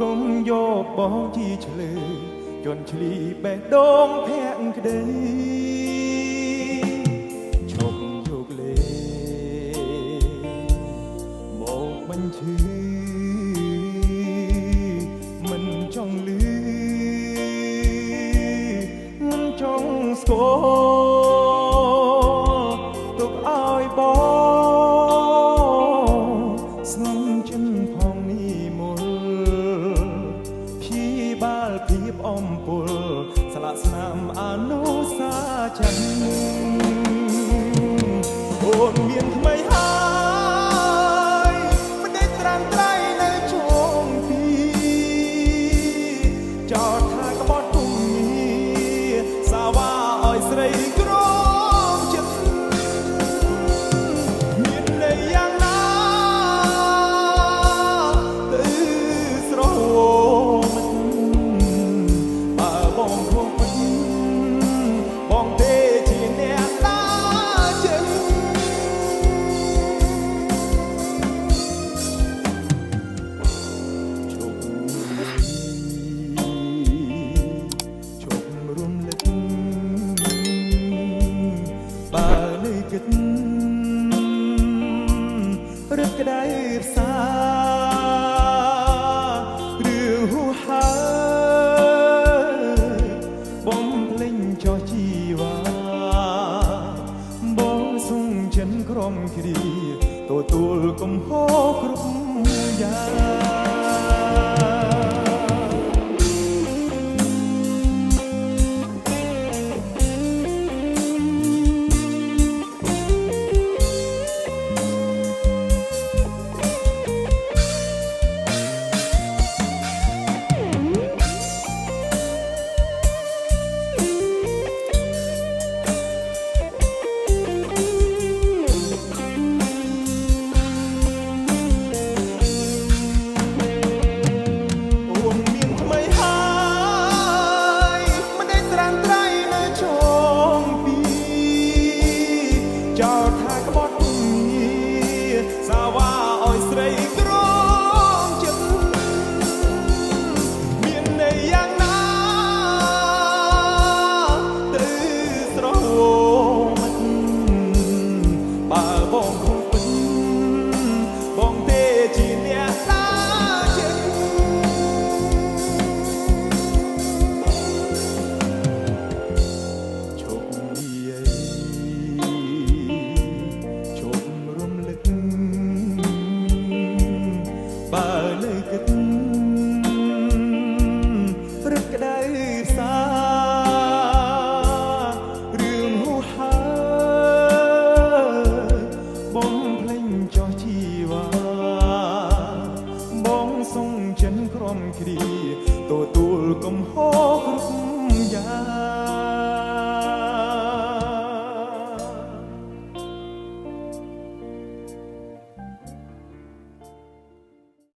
កុំយកបងជាឆ្លើយយន់ឆ្លីបេះដូងភក្តីឈប់យកលេមកបញ្ឈឺមិនចង់លឺមិនចង់ស្គាល់ទុកឲ្យបងស្ងំចិនផងនេះមុលភីបាលភាពអំពុលស្លាកស្នាមអនុសាចិនអូនមានថ្មីហើយមិនได้ត្រាំត្រៃនៅជុំពីចោតថាក្បត់គុំនេះសាវ៉ាឲ្យស្រីក្រមចិត្តមានន័យយ៉ាងណាទៅស្រោមិនបើបងខំពិតបងទេជាអ្នកតាចិនជប់រំលឹកបើនៅគិតរឹកក្តៅផ្សារឿងហួហើយបំភ្លេងចោះជីវ៉ាបងសុំចិនក្រុមគ្រាទទួលកំហុសគ្រប់យ៉ាងចោលថាក្បត់នេះសាវ៉ាឲ្យស្រីក្រមចិត្តមានន័យយ៉ាងណាទៅស្រោមិនបើបងខំពិតបងទេជាអ្នកតាចិត្តជប់និយាយបើនៅគិតរឹកក្តៅផ្សារឿងហួហើយបងភ្លេងចោះជីវ៉ាបងសុំចិនក្រុមគ្រាទទួលកំហុសគ្រប់យ៉ាង